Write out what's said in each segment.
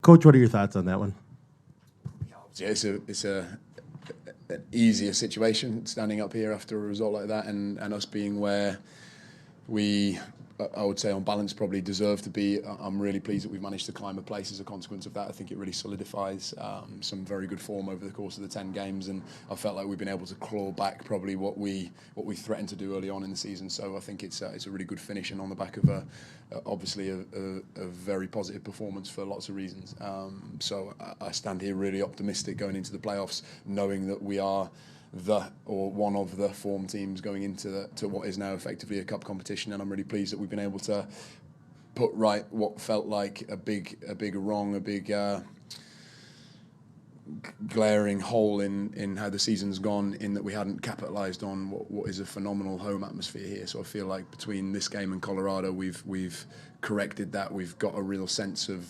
Coach, what are your thoughts on that one? Yeah, it's an easier situation standing up here after a result like that, and us being where we, I would say on balance, probably deserve to be. I'm really pleased that we've managed to climb a place as a consequence of that. I think it really solidifies some very good form over the course of the 10 games, and I felt like we've been able to claw back probably what we threatened to do early on in the season. So I think it's a really good finish, and on the back of obviously a very positive performance for lots of reasons. So I stand here really optimistic going into the playoffs, knowing that we are one of the form teams going into what is now effectively a cup competition, and I'm really pleased that we've been able to put right what felt like a big wrong, a big glaring hole in how the season's gone, in that we hadn't capitalised on what is a phenomenal home atmosphere here. So I feel like between this game and Colorado, we've corrected that. We've got a real sense of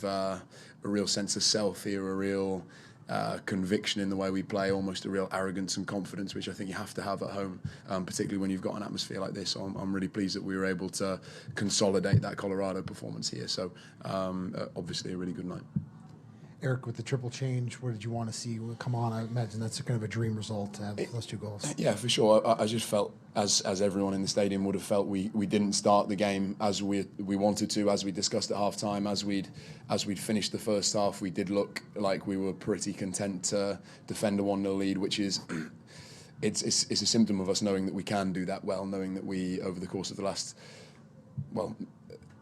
self here, a real conviction in the way we play, almost a real arrogance and confidence, which I think you have to have at home, particularly when you've got an atmosphere like this. So I'm really pleased that we were able to consolidate that Colorado performance here. So obviously a really good night. Eric, with the triple change, what did you want to see come on? I imagine that's kind of a dream result to have those 2 goals. Yeah, for sure. I just felt, as everyone in the stadium would have felt, we didn't start the game as we wanted to, as we discussed at half-time. As we'd finished the first half, we did look like we were pretty content to defend a 1-0 lead, which is it's a symptom of us knowing that we can do that well, knowing that we, over the course of the last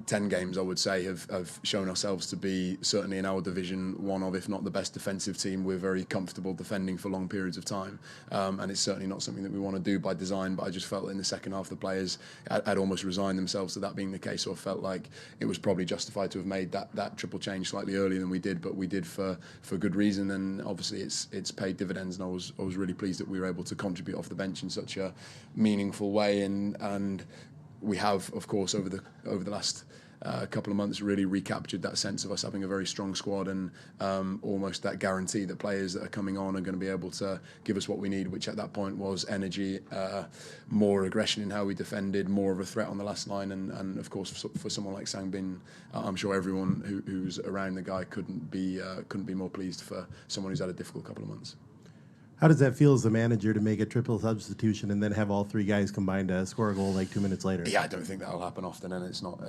10 games, I would say, have shown ourselves to be, certainly in our division, one of, if not the best defensive team. We're very comfortable defending for long periods of time, and it's certainly not something that we want to do by design, but I just felt in the second half the players had almost resigned themselves to that being the case, so I felt like it was probably justified to have made that triple change slightly earlier than we did, but we did for good reason, and obviously it's paid dividends, and I was really pleased that we were able to contribute off the bench in such a meaningful way, and we have, of course, over the last couple of months really recaptured that sense of us having a very strong squad, and almost that guarantee that players that are coming on are going to be able to give us what we need, which at that point was energy, more aggression in how we defended, more of a threat on the last line, and of course for someone like Sangbin, I'm sure everyone who's around the guy couldn't be more pleased for someone who's had a difficult couple of months. How does that feel as a manager to make a triple substitution and then have all 3 guys combined to score a goal like 2 minutes later? Yeah, I don't think that'll happen often, and it's not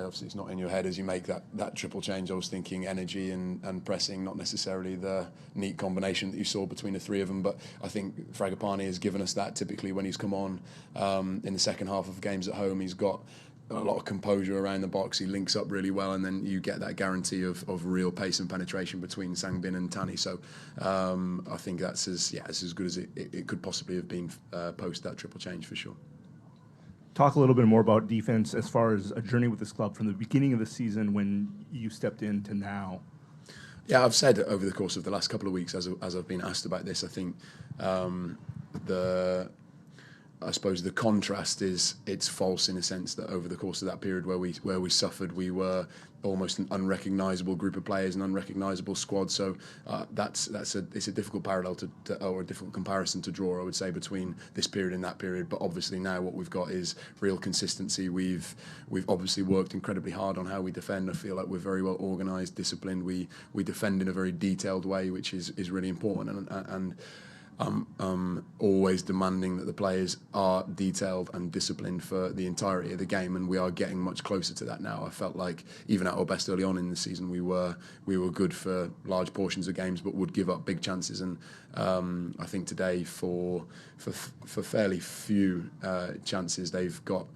in your head as you make that triple change. I was thinking energy and pressing, not necessarily the neat combination that you saw between the 3 of them, but I think Fragapane has given us that. Typically when he's come on in the second half of games at home, he's got a lot of composure around the box. He links up really well, and then you get that guarantee of real pace and penetration between Sangbin and Tani. So I think that's as good as it could possibly have been post that triple change for sure. Talk a little bit more about defense as far as a journey with this club from the beginning of the season when you stepped in to now. Yeah, I've said over the course of the last couple of weeks, as I've been asked about this, I think I suppose the contrast is it's false in a sense that over the course of that period where we suffered, we were almost an unrecognisable group of players, an unrecognisable squad. So it's a difficult parallel or a difficult comparison to draw, I would say, between this period and that period. But obviously now what we've got is real consistency. We've obviously worked incredibly hard on how we defend. I feel like we're very well organised, disciplined. We defend in a very detailed way, which is really important, and always demanding that the players are detailed and disciplined for the entirety of the game, and we are getting much closer to that now. I felt like even at our best early on in the season, we were good for large portions of games, but would give up big chances. And I think today, for fairly few chances, they've got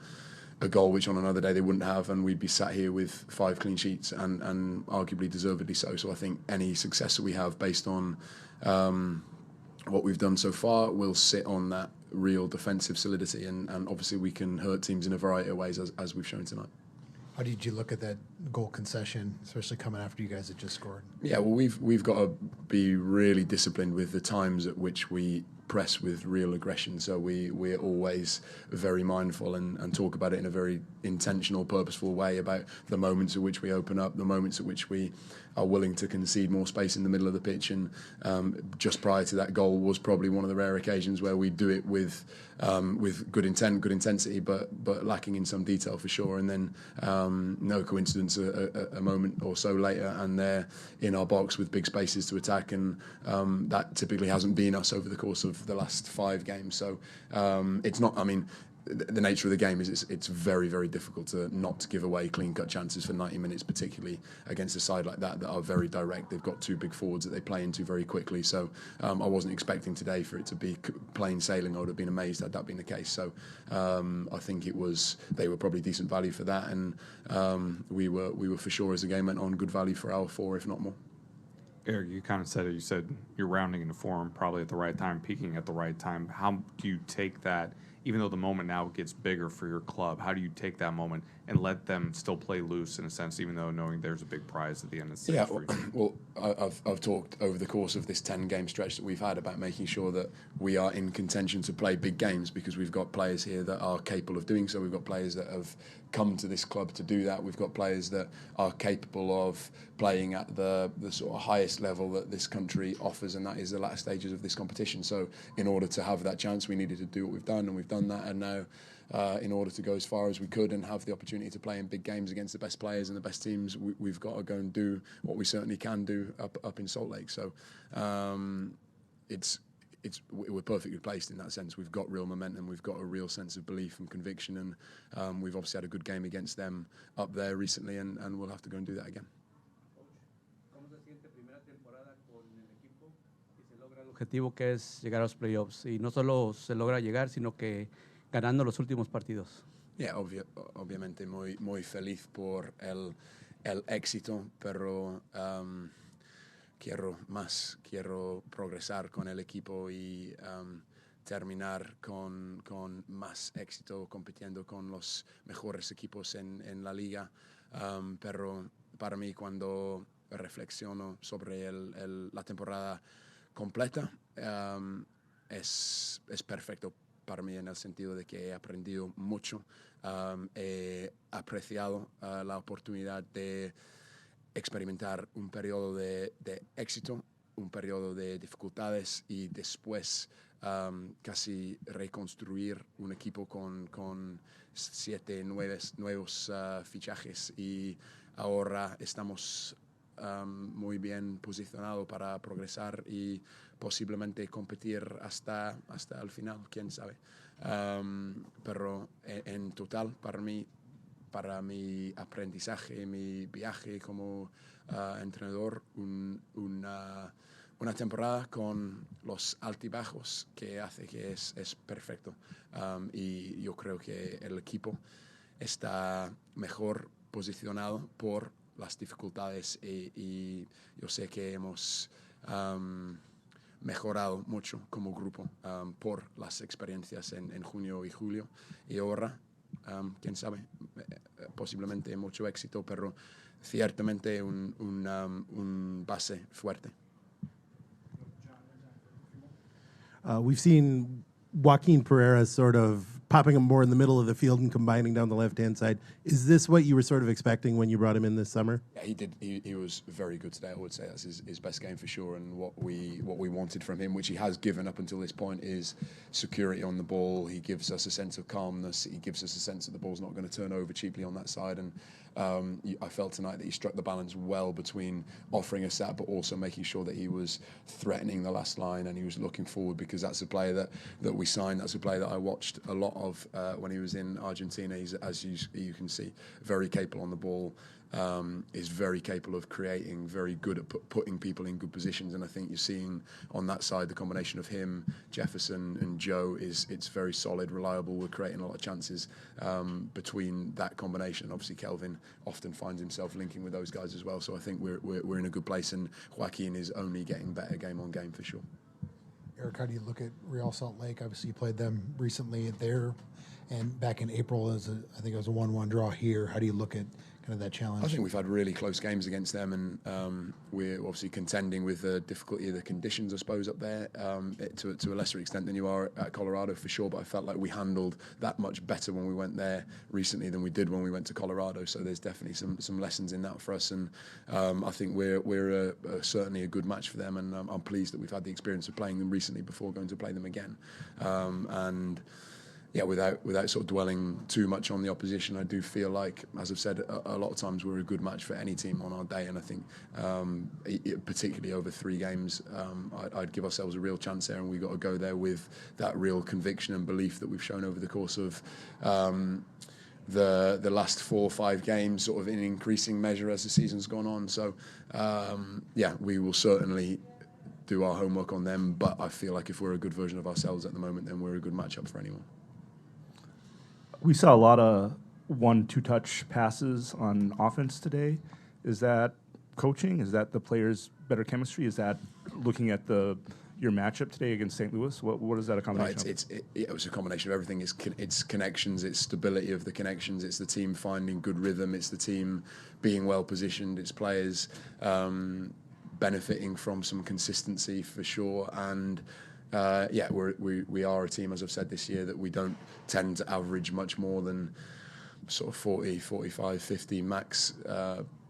a goal which on another day they wouldn't have, and we'd be sat here with 5 clean sheets, and arguably deservedly so. So I think any success that we have based on what we've done so far will sit on that real defensive solidity, and obviously we can hurt teams in a variety of ways as we've shown tonight. How did you look at that goal concession, especially coming after you guys had just scored? Yeah, well, we've got to be really disciplined with the times at which we press with real aggression. So we're always very mindful and talk about it in a very intentional, purposeful way about the moments at which we open up, the moments at which we are willing to concede more space in the middle of the pitch. And just prior to that goal was probably one of the rare occasions where we do it with good intent, good intensity, but lacking in some detail for sure. And then no coincidence, a moment or so later, and they're in our box with big spaces to attack, and that typically hasn't been us over the course of the last 5 games. So it's not, I mean, the nature of the game is it's very, very difficult to not give away clean-cut chances for 90 minutes, particularly against a side like that are very direct. They've got 2 big forwards that they play into very quickly. So I wasn't expecting today for it to be plain sailing. I would have been amazed had that been the case. So I think they were probably decent value for that, and we were for sure, as the game went on, good value for our 4, if not more. Eric, you kind of said it. You said you're rounding into form probably at the right time, peaking at the right time. How do you take that, even though the moment now gets bigger for your club, how do you take that moment and let them still play loose in a sense, even though knowing there's a big prize at the end of the season? Yeah, well, I've talked over the course of this 10-game stretch that we've had about making sure that we are in contention to play big games, because we've got players here that are capable of doing so. We've got players that have come to this club to do that. We've got players that are capable of playing at the sort of highest level that this country offers, and that is the latter stages of this competition. So in order to have that chance, we needed to do what we've done, and we've done that. And now in order to go as far as we could and have the opportunity to play in big games against the best players and the best teams, we've got to go and do what we certainly can do up in Salt Lake. So we're perfectly placed in that sense. We've got real momentum, we've got a real sense of belief and conviction, and we've obviously had a good game against them up there recently, and we'll have to go and do that again. Objetivo que es llegar a los playoffs, y no solo se logra llegar, sino que ganando los últimos partidos. Yeah, obviamente muy feliz por el éxito, pero quiero progresar con el equipo y terminar con más éxito compitiendo con los mejores equipos en la liga. Pero para mí, cuando reflexiono sobre la temporada completa, es perfecto para mí, en el sentido de que he aprendido mucho, he apreciado la oportunidad de experimentar un periodo de éxito, un periodo de dificultades, y después casi reconstruir un equipo con 7 nuevos fichajes, y ahora estamos muy bien posicionados para progresar y posiblemente competir hasta el final, quién sabe. Pero en total, para mi aprendizaje, mi viaje como entrenador, una temporada con los altibajos que hace que es perfecto. Y yo creo que el equipo está mejor posicionado por las dificultades, y yo sé que hemos mejorado mucho como grupo por las experiencias en junio y julio, y ahora, quién sabe, posiblemente mucho éxito, pero ciertamente un base fuerte. We've seen Joaquin Pereira sort of popping him more in the middle of the field and combining down the left-hand side. Is this what you were sort of expecting when you brought him in this summer? Yeah, he did. He was very good today. I would say that's his best game for sure. And what we wanted from him, which he has given up until this point, is security on the ball. He gives us a sense of calmness. He gives us a sense that the ball's not going to turn over cheaply on that side. And I felt tonight that he struck the balance well between offering us that, but also making sure that he was threatening the last line and he was looking forward, because that's a player that we signed. That's a player that I watched a lot of when he was in Argentina. He's, as you can see, very capable on the ball, is very capable of creating, very good at putting people in good positions. And I think you're seeing on that side the combination of him, Jefferson and Joe it's very solid, reliable. We're creating a lot of chances between that combination. Obviously Kelvin often finds himself linking with those guys as well. So I think we're in a good place, and Joaquin is only getting better game on game for sure. Eric, how do you look at Real Salt Lake? Obviously, you played them recently there, and back in April, I think it was a 1-1 draw here. How do you look at kind of that challenge? I think we've had really close games against them, and we're obviously contending with the difficulty of the conditions, I suppose, up there to a lesser extent than you are at Colorado for sure. But I felt like we handled that much better when we went there recently than we did when we went to Colorado. So there's definitely some lessons in that for us, and I think we're certainly a good match for them, and I'm pleased that we've had the experience of playing them recently before going to play them again, and. Yeah, without sort of dwelling too much on the opposition, I do feel like, as I've said, a lot of times we're a good match for any team on our day, and I think particularly over 3 games, I'd give ourselves a real chance there, and we've got to go there with that real conviction and belief that we've shown over the course of the last 4 or 5 games, sort of in increasing measure as the season's gone on. So yeah, we will certainly do our homework on them, but I feel like if we're a good version of ourselves at the moment, then we're a good matchup for anyone. We saw a lot of 1-2 touch passes on offense today. Is that coaching? Is that the players' better chemistry? Is that looking at your matchup today against St. Louis? What is that a combination of? It was a combination of everything. It's connections, it's stability of the connections, it's the team finding good rhythm, it's the team being well positioned, it's players benefiting from some consistency for sure, and yeah, we are a team, as I've said this year, that we don't tend to average much more than sort of 40, 45, 50 max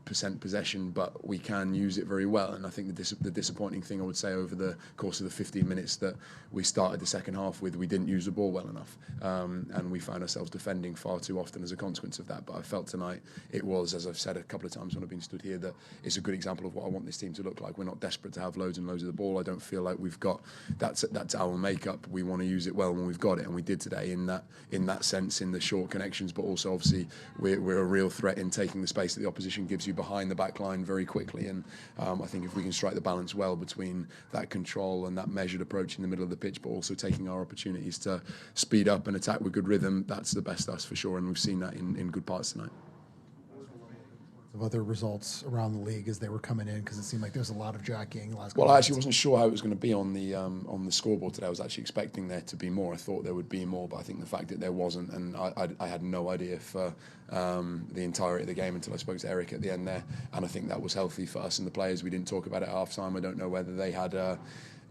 % possession, but we can use it very well. And I think the disappointing thing I would say over the course of the 15 minutes that we started the second half with, we didn't use the ball well enough, and we found ourselves defending far too often as a consequence of that. But I felt tonight it was, as I've said a couple of times when I've been stood here, that it's a good example of what I want this team to look like. We're not desperate to have loads and loads of the ball. I don't feel like we've got that's our makeup. We want to use it well when we've got it, and we did today in that sense, in the short connections, but also obviously we're a real threat in taking the space that the opposition gives you behind the back line very quickly, and I think if we can strike the balance well between that control and that measured approach in the middle of the pitch, but also taking our opportunities to speed up and attack with good rhythm, that's the best us for sure, and we've seen that in good parts tonight. Of other results around the league as they were coming in, because it seemed like there was a lot of jockeying last Well, couple I actually nights. wasn't sure how it was going to be on the scoreboard today. I was actually expecting there to be more. I thought there would be more, but I think the fact that there wasn't, and I had no idea for the entirety of the game until I spoke to Eric at the end there, and I think that was healthy for us and the players. We didn't talk about it at half time. I don't know whether they had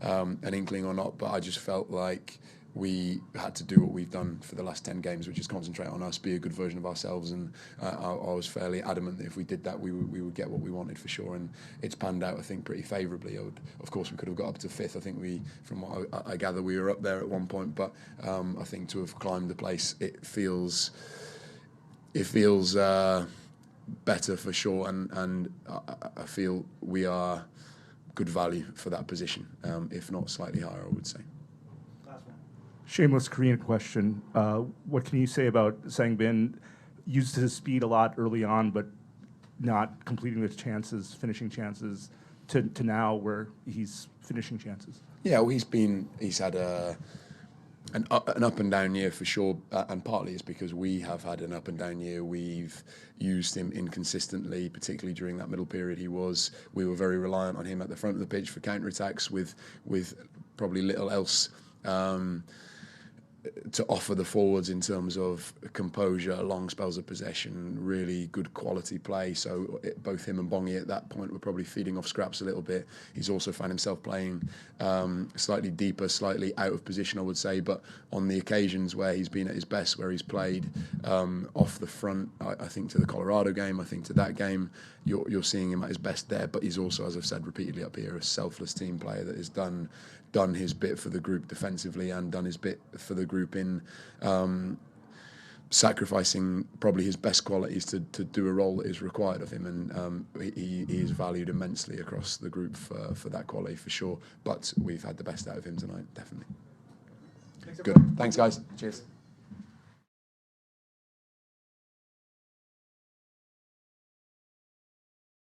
an inkling or not, but I just felt like we had to do what we've done for the last 10 games, which is concentrate on us, be a good version of ourselves, and I was fairly adamant that if we did that, we would get what we wanted for sure, and it's panned out, I think, pretty favourably. Of course, we could have got up to 5th. I think from what I gather, we were up there at one point, but I think to have climbed the place, it feels better for sure, and I feel we are good value for that position, if not slightly higher, I would say. Shameless Korean question. What can you say about Sang Bin? Used his speed a lot early on, but not completing the chances, finishing chances, to now where he's finishing chances. Yeah, well, he's had an up and down year for sure, and partly it's because we have had an up and down year. We've used him inconsistently, particularly during that middle period. We were very reliant on him at the front of the pitch for counter-attacks with probably little else to offer the forwards in terms of composure, long spells of possession, really good quality play. So both him and Bongi at that point were probably feeding off scraps a little bit. He's also found himself playing slightly deeper, slightly out of position, I would say. But on the occasions where he's been at his best, where he's played off the front, I think to the Colorado game, I think to that game, you're seeing him at his best there. But he's also, as I've said repeatedly up here, a selfless team player that has done his bit for the group defensively and done his bit for the group in sacrificing probably his best qualities to do a role that is required of him, and he is valued immensely across the group for that quality for sure. But we've had the best out of him tonight, definitely. Good. Thanks, guys. Cheers.